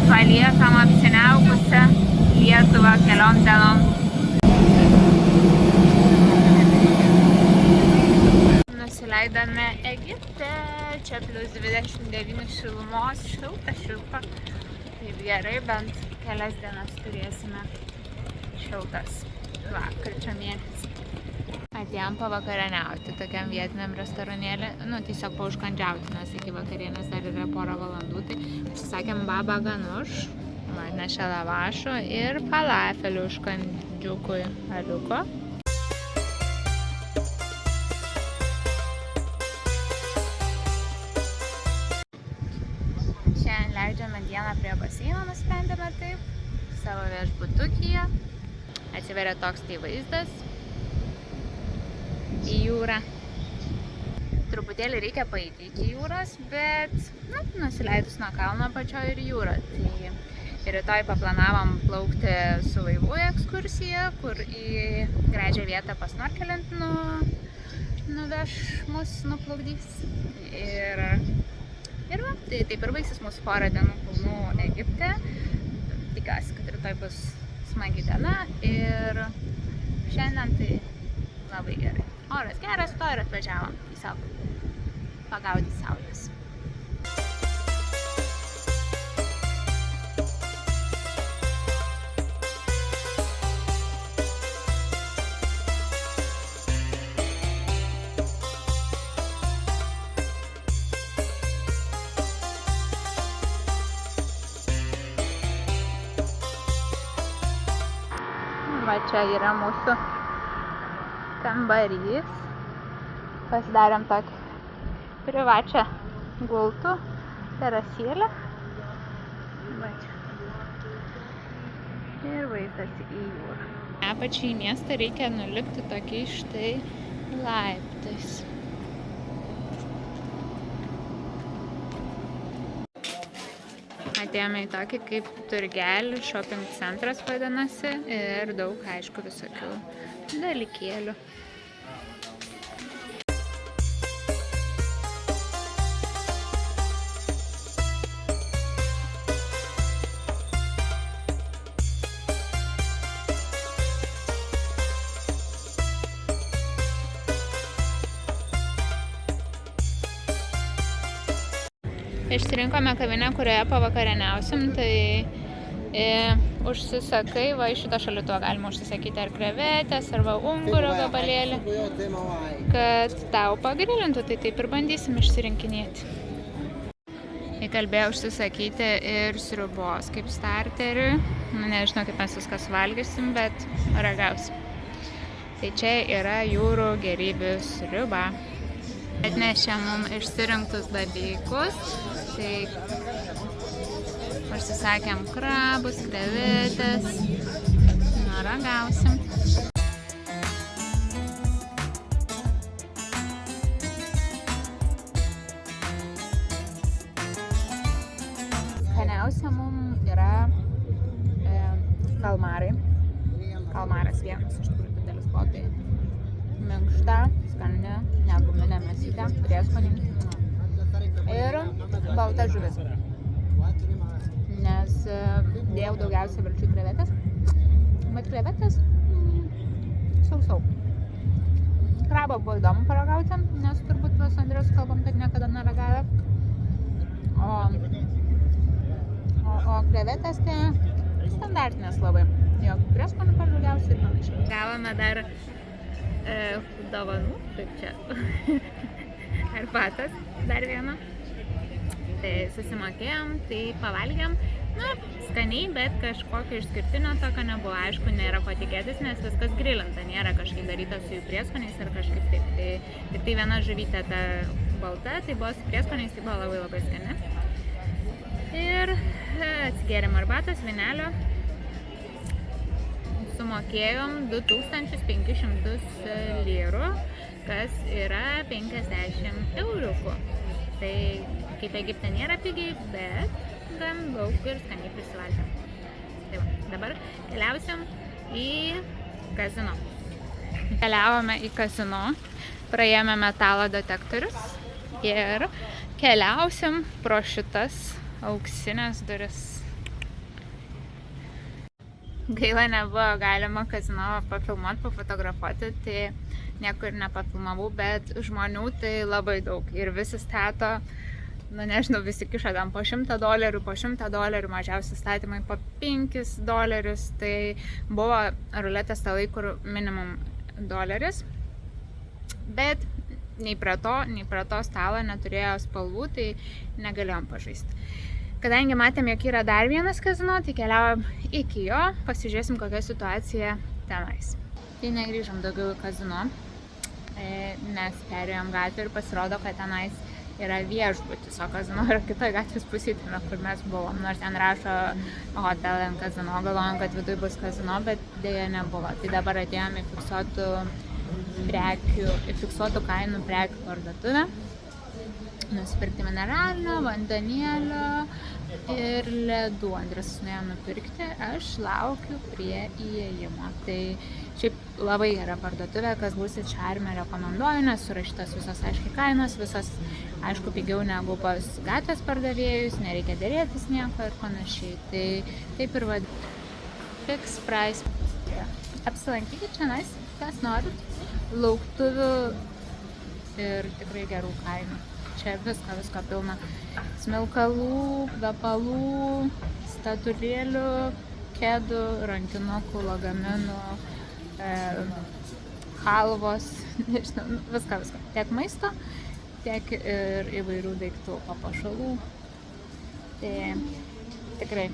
paliekam apsiniaukusią Lietuvą keliom dienom. Nusileidome Egipte, čia plus 29 šilumos, šilta. Taip gerai, bent kelias dienas turėsime šiltas lapkričio mėnesį. Atėjom pavakarieniauti tokiam vietiniam restoranėlį, tiesiog paužkandžiauti, nes iki vakarienės dar yra porą valandų, tai užsisakėm baba ganuš, atnešė lavašo ir falafelių užkandžiukui aliuko. Šiandien leidžiame dieną prie baseino, nusprendėme taip, savo viešbutukyje. Atsiveria toks tai vaizdas į jūrą. Truputėlį reikia paeiti iki jūros, bet nusileidus nuo kalno pačio ir jūra. Tai rytoj paplanavom plaukti su laivu ekskursiją, kur į gražią vietą pasnorkelint nuveš mus, nuplaukdys. Ir va, tai taip ir baigsis mūsų porą dienų pilnų Egipte. Tikiuosi, kad rytoj bus smagi diena ir šiandien tai labai gerai. Oras geras, to ir atvažiavom tiesiog pagaudyti saulės. Va čia yra mūsų kambarys. Pasidarėm tokį privačią gultų terasėlę. Va čia. Ir vaizdas į jūrą. Apačiai į miestą reikia nulipti tokiais štai laiptais. Atėjome į tokį kaip turgelį, shopping centras vadinasi ir daug, aišku, visokių dalykėlių. Išsirinkome kavinę, kurioje pavakarieniausim, tai užsisakai, va iš šito šaldytuvo galima užsisakyti ar krevetės, arba unguro gabalėlį, kad tau pagrilintų, tai taip ir bandysim išsirinkinėti. Įkalbėjau užsisakyti ir sriubos kaip starteriui, nežinau kaip mes viskas valgysim, bet ragausim. Tai čia yra jūrų gėrybių sriuba. Atnešė mums išsirinktus dalykus, tai užsisakėm krabus, krevetės, ragausim. Skaniausia mums yra kalmarai. Kalmaras vienas, iš tikrųjų didelis plotai. Minkšta, skani, neguminė mėsytė, prieskoniai. Ir balta žuvis. Nes dėjau daugiausiai vilčių krevetės. Bet krevetės sau. Krabą buvo įdomu paragauti, nes turbūt pas Andrius kalbam, kad niekada neragavę. O krevetės tai standartinės labai. Jo, prieskonių per daugiausiai ir panašiai. Gavome dar dovanų, kaip čia, arbatas, dar vieną. Tai susimokėjom, tai pavalgėm, skaniai, bet kažkokio išskirtinio tokio nebuvo, aišku, nėra ko tikėtis, nes viskas grilinta, nėra kažkaip daryta su jų prieskoniais ar kažkaip taip. Tai tik tai viena žuvytė ta balta, tai buvo su prieskoniais, tai buvo labai labai skani. Ir atsigėrėm arbatos, vynelio. Sumokėjom 2500 lyrų, kas yra 50 euriukų. Tai kaip Egipte nėra pigiai, bet gan daug ir skaniai prisivalgėm. Tai va, dabar keliausim į kazino. Keliavome į kazino, praėjome metalo detektorius ir keliausim pro šitas auksinės duris. gaila nebuvo galima kazino pafilmuoti, pafotografuoti, tai niekur nepafilmavau, bet žmonių tai labai daug ir visi stato, nežinau, visi kiša tam po $100, po $100, mažiausi statymai po $5, tai buvo ruletės stalai, kur minimum $1, bet nei prie to stalo neturėjo spalvų, tai negalėjom pažaisti. Kadangi matėm, jog yra dar vienas kazino, tai keliaujam iki jo, pasižiūrėsim, kokia situacija tenais. Tai negrįžom daugiau į kazino, nes perėjom gatvę ir pasirodo, kad tenais yra viešbutis, o kazino yra kitoje gatvės pusėje, kur mes buvom. Nors ten rašo hotel and kazino, galvojom, kad viduje bus kazino, bet dėja nebuvo. Tai dabar atėjom į fiksuotų kainų prekių parduotuvę. Nusipirkti mineralinio, vandenėlio ir ledų. Andrius nuėjo nupirkti, aš laukiu prie įėjimo. Tai šiaip labai gera parduotuvė, kas būsit Charme, rekomenduoju, nes surašytas visos aiškiai kainos, visos aišku pigiau negu pas gatvės pardavėjus, nereikia dėrėtis nieko ir panašiai. Tai taip ir fix price. Apsilankykit čionais, kas norit, lauktuvių ir tikrai gerų kainų. Čia visko pilna. Smilkalų, kvepalų, statulėlių, kėdų, rankinukų, lagaminų, halvos, nežinau, visko. Tiek maisto, tiek ir įvairių daiktų, papuošalų. Tai tikrai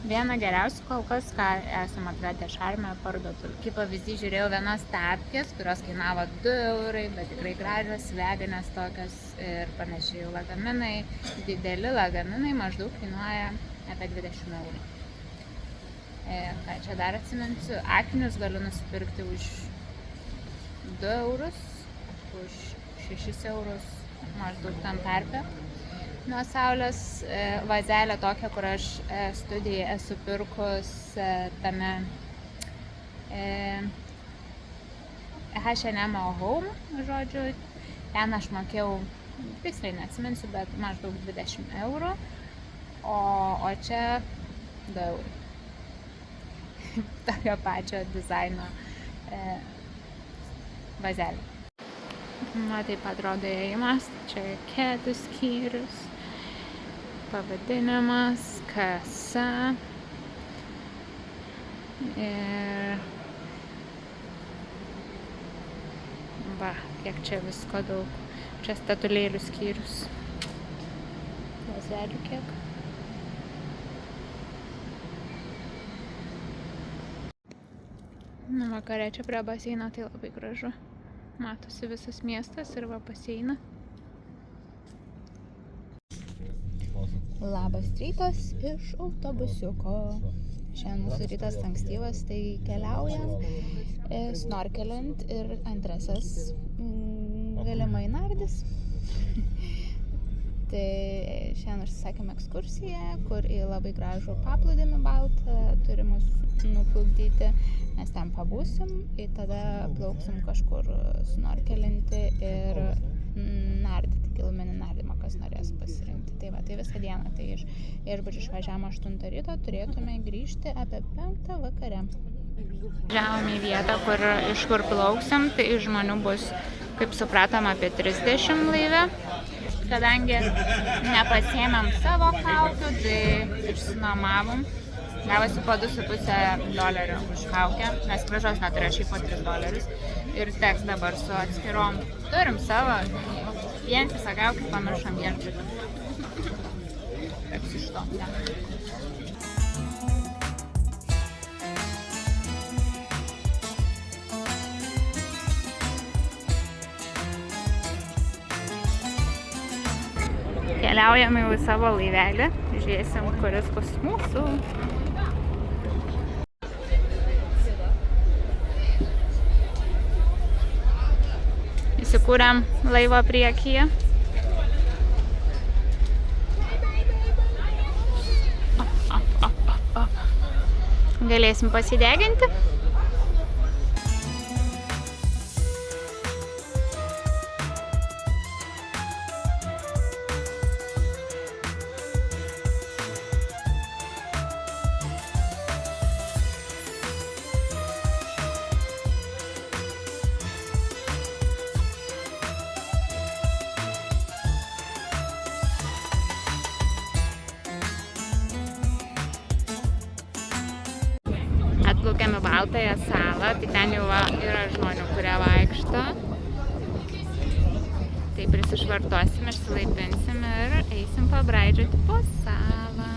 viena geriausių kol kas, ką esame atradę Charme parduotuvę. Kaip pavyzdį žiūrėjau vienas tapkės, kurios kainavo €2, bet tikrai gražios, veganės tokios ir panašiai lagaminai. Dideli lagaminai maždaug kainuoja apie €20. Ką čia dar atsiminsiu, akinius galiu nusipirkti už €2, už €6 maždaug tam tarpe. Nuo saulės vazelę tokią, kur aš studijai esu pirkus tame H&M Home, žodžiu, ten aš mokėjau, tiksliai neatsiminsiu, bet maždaug €20, o čia €2. Tokio pačio dizaino vazelė. Na, taip atrodo įėjimas, čia kėdų skyrius, pavadinimas, kasa ir va, kiek čia visko daug. Čia statulėlių skyrius, vazelių kiek. Na, vakare čia prie baseino, tai labai gražu. Matosi visas miestas ir va baseiną. Labas rytas iš autobusiuko. Šiandien mūsų rytas ankstyvas, tai keliaujam snorkelint ir antrasis galimai nardys. Tai šiandien užsisakėm ekskursiją, kur į labai gražų paplūdimį baltą turi mus nuplukdyti. Mes ten pabūsim ir tada plauksim kažkur snorkelinti ir nardyti, giluminį nardymą, kas norės pasirinkti. Tai va, tai visą dieną. Tai iš viešbučio išvažiavom 8 ryto, turėtume grįžti apie 5 vakare. Važiavom į vietą, iš kur plauksim, tai žmonių bus, kaip supratom, apie 30 laive. Kadangi nepasiėmėm savo kaukių, tai išsinuomavom. Gavosi po $2,5 už kaukę, nes gražos neturėjo šiaip po $3. Ir teks dabar su atskirom. Turim savo, vientisą kaukę pamiršom viešbutį. Teks iš to. Keliaujame jau į savo laivelį, žiūrėsim, kuris bus mūsų. Įsikūrėm laivo priekyje. Galėsim pasideginti. atplaukėm į Baltąją salą, tai ten jau yra žmonių, kurie vaikšto. Tai prisišvartuosim, išsilaipinsim ir eisim pabraidžioti po salą.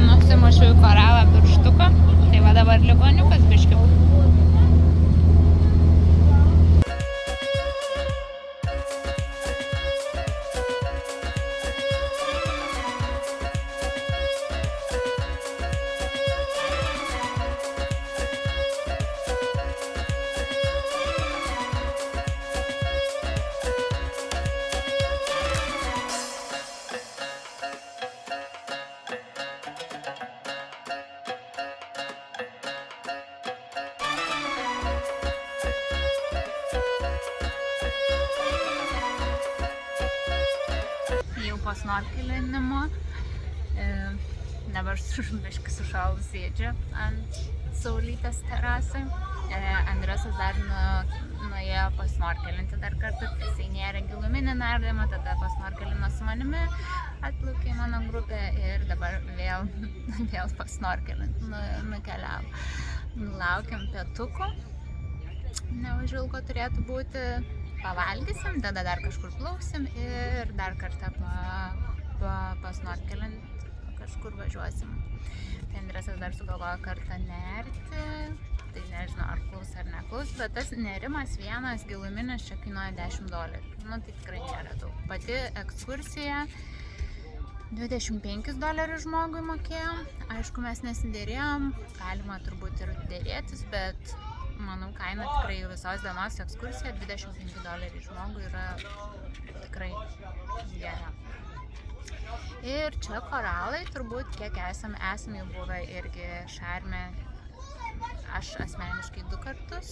Nusimušiu į koralą pirštuką, tai va dabar ligoniukas biškiau. Jau po snorkelinimo, dabar biškai sušalus sėdžiu ant saulytės terasai. Andresas dar nuėjo pasnorkelinti dar kartą, jisai nėra giluminį nardymą, tada pasnorkelino su manimi, atplaukė į mano grupę ir dabar vėl pasnorkelinti nukeliavo. Laukiam pietuko, neužilgo turėtų būti. Pavalgysim, tada dar kažkur plauksim ir dar kartą pasnorkelint kažkur važiuosim. Tai Andresas dar sugalvojo kartą nerti, tai nežinau ar klaus ar neklaus, bet tas nerimas vienas giluminis čia kainuoja $10. Nu tai tikrai nėra daug. Pati ekskursija $25 žmogui mokėjom. Aišku, mes nesidėrėjom, galima turbūt ir dėrėtis, bet manau, kaina tikrai visos dienos ekskursija $25 žmogui yra tikrai gera. Ir čia koralai, turbūt kiek esame jau buvę irgi Šarme, aš asmeniškai 2 kartus,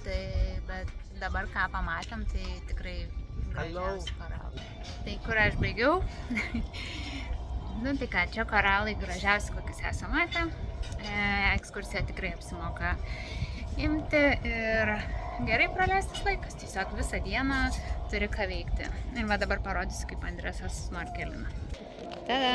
bet dabar ką pamatėm, tai tikrai gražiausi koralai. Tai kur aš baigiau? Nu tai ką, čia koralai gražiausi, kokius esame matę. Ekskursija tikrai apsimoka imti ir gerai praleistas laikas, tiesiog visą dieną turi ką veikti. Ir va dabar parodysiu, kaip Andresas snorkelina. Tada!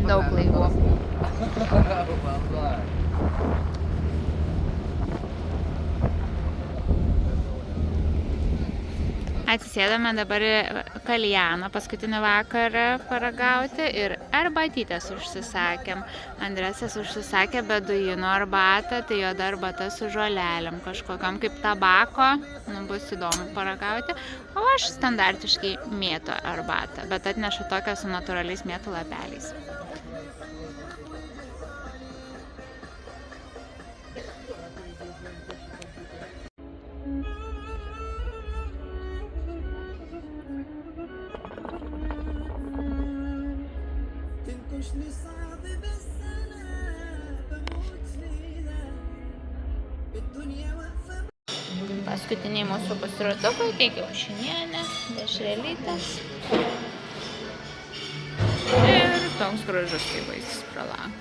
Daug laivų. Atsisėdame dabar kaljaną paskutinį vakarą paragauti ir arbatytės užsisakėm. Andresas užsisakė beduino arbatą, tai jo arbata su žolelėm kažkokiam kaip tabako, bus įdomu paragauti. O aš standartiškai mėtų arbatą, bet atnešu tokią su natūraliais mėtų lapeliais. Paskutiniai mūsų pasirodukai, tai kiaušinienė, dešrelytės. Ir toks gražus kaip vaizdas pro langą.